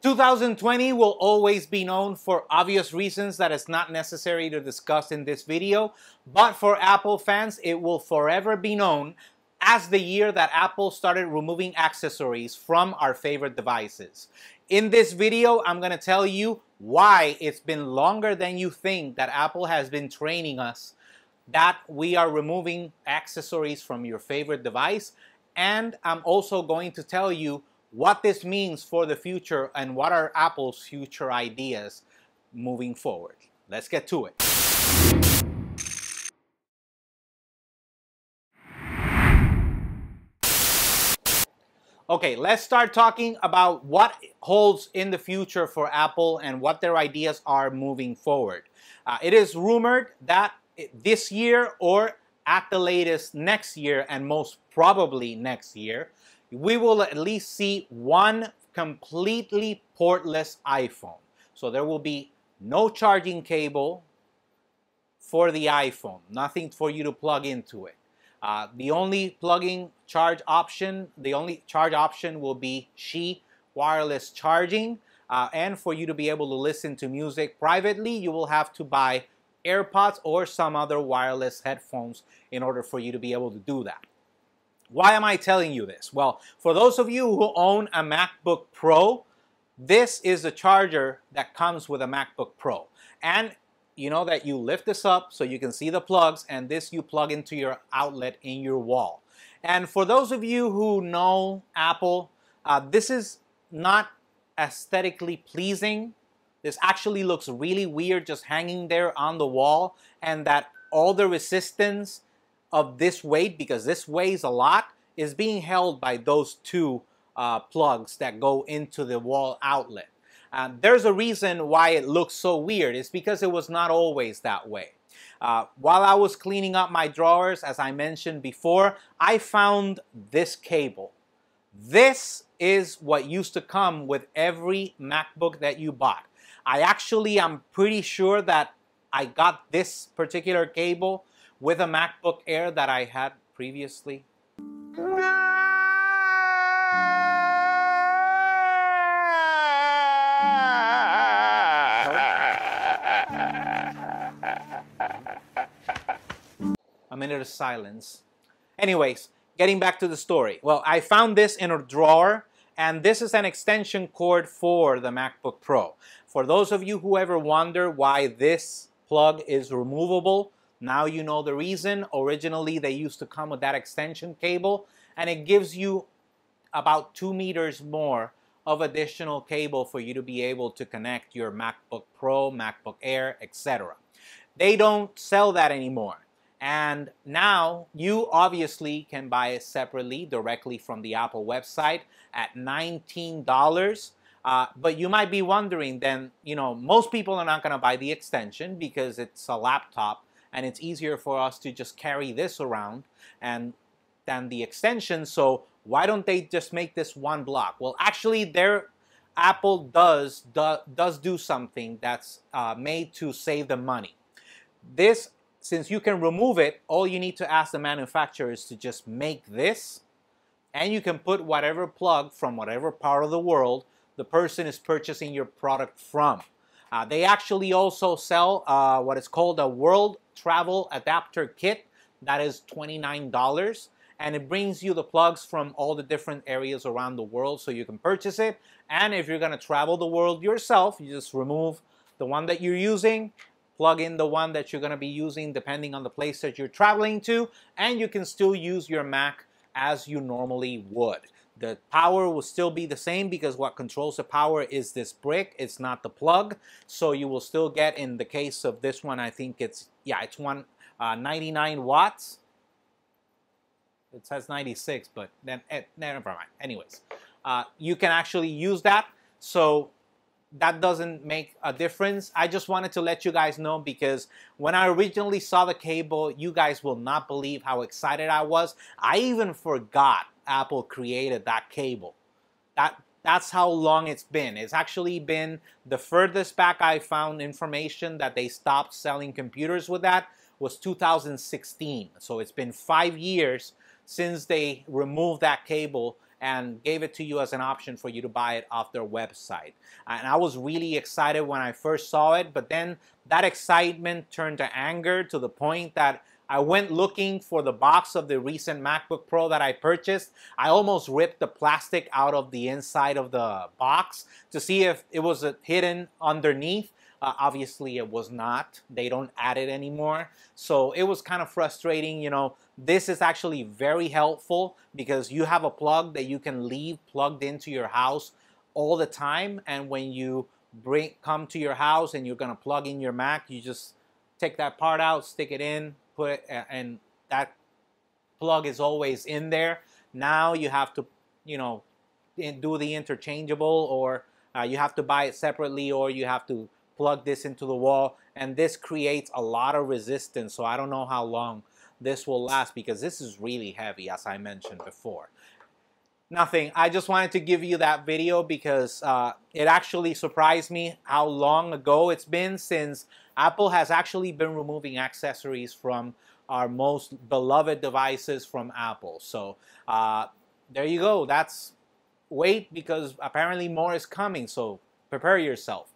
2020 will always be known for obvious reasons that it's not necessary to discuss in this video, but for Apple fans, it will forever be known as the year that Apple started removing accessories from our favorite devices. In this video, I'm going to tell you why it's been longer than you think that Apple has been training us that we are removing accessories from your favorite device, and I'm also going to tell you what this means for the future and what are Apple's future ideas moving forward. Let's get to it. Okay, let's start talking about what holds in the future for Apple and what their ideas are moving forward. It is rumored that this year, or at the latest next year, and most probably next year, we will at least see one completely portless iPhone. So there will be no charging cable for the iPhone, nothing for you to plug into it. The only charge option will be Qi wireless charging. And for you to be able to listen to music privately, you will have to buy AirPods or some other wireless headphones in order for you to be able to do that. Why am I telling you this? Well, for those of you who own a MacBook Pro, this is the charger that comes with a MacBook Pro. And you know that you lift this up so you can see the plugs, and this you plug into your outlet in your wall. And for those of you who know Apple, this is not aesthetically pleasing. This actually looks really weird just hanging there on the wall, and that all the resistance of this weight, because this weighs a lot, is being held by those two plugs that go into the wall outlet. There's a reason why it looks so weird. It's because it was not always that way. While I was cleaning up my drawers, as I mentioned before, I found this cable. This is what used to come with every MacBook that you bought. I'm pretty sure that I got this particular cable with a MacBook Air that I had previously. A minute of silence. Anyways, getting back to the story. Well, I found this in a drawer, and this is an extension cord for the MacBook Pro. For those of you who ever wonder why this plug is removable, now you know the reason. Originally, they used to come with that extension cable, and it gives you about 2 meters more of additional cable for you to be able to connect your MacBook Pro, MacBook Air, etc. They don't sell that anymore. And now you obviously can buy it separately directly from the Apple website at $19. But you might be wondering then, most people are not going to buy the extension because it's a laptop and it's easier for us to just carry this around than the extension. So why don't they just make this one block? Well, actually, Apple does do something that's made to save them money. Since you can remove it, all you need to ask the manufacturer is to just make this, and you can put whatever plug from whatever part of the world the person is purchasing your product from. They actually also sell what is called a World Travel Adapter Kit. That is $29, and it brings you the plugs from all the different areas around the world so you can purchase it. And if you're going to travel the world yourself, you just remove the one that you're using, plug in the one that you're going to be using depending on the place that you're traveling to, and you can still use your Mac as you normally would. The power will still be the same because what controls the power is this brick. It's not the plug. So you will still get, in the case of this one, I think it's 99 watts. It says 96, but then never mind. Anyways, you can actually use that. So that doesn't make a difference. I just wanted to let you guys know because when I originally saw the cable, you guys will not believe how excited I was. I even forgot Apple created that cable. That's how long it's been. It's actually been the furthest back I found information that they stopped selling computers with that was 2016. So it's been 5 years since they removed that cable and gave it to you as an option for you to buy it off their website. And I was really excited when I first saw it, but then that excitement turned to anger to the point that I went looking for the box of the recent MacBook Pro that I purchased. I almost ripped the plastic out of the inside of the box to see if it was hidden underneath. Obviously, it was not. They don't add it anymore. So it was kind of frustrating. You know, this is actually very helpful because you have a plug that you can leave plugged into your house all the time. And when you come to your house and you're going to plug in your Mac, you just take that part out, stick it in, put it, and that plug is always in there. Now you have to, you know, do the interchangeable, or you have to buy it separately, or you have to plug this into the wall, and this creates a lot of resistance. So I don't know how long this will last because this is really heavy, as I mentioned before. Nothing. I just wanted to give you that video because it actually surprised me how long ago it's been since Apple has actually been removing accessories from our most beloved devices from Apple. So there you go. Wait, because apparently more is coming. So prepare yourself.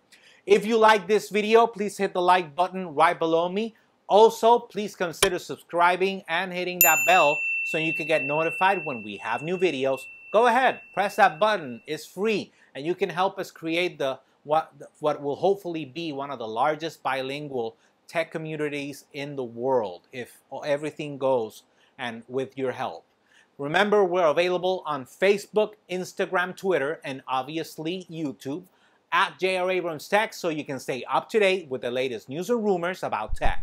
If you like this video, please hit the like button right below me. Also, please consider subscribing and hitting that bell so you can get notified when we have new videos. Go ahead, press that button. It's free, and you can help us create what will hopefully be one of the largest bilingual tech communities in the world if everything goes and with your help. Remember, we're available on Facebook, Instagram, Twitter, and obviously YouTube at J.R. Abrams Tech, so you can stay up to date with the latest news and rumors about tech.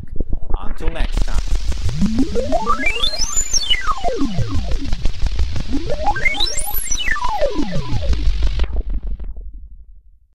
Until next time.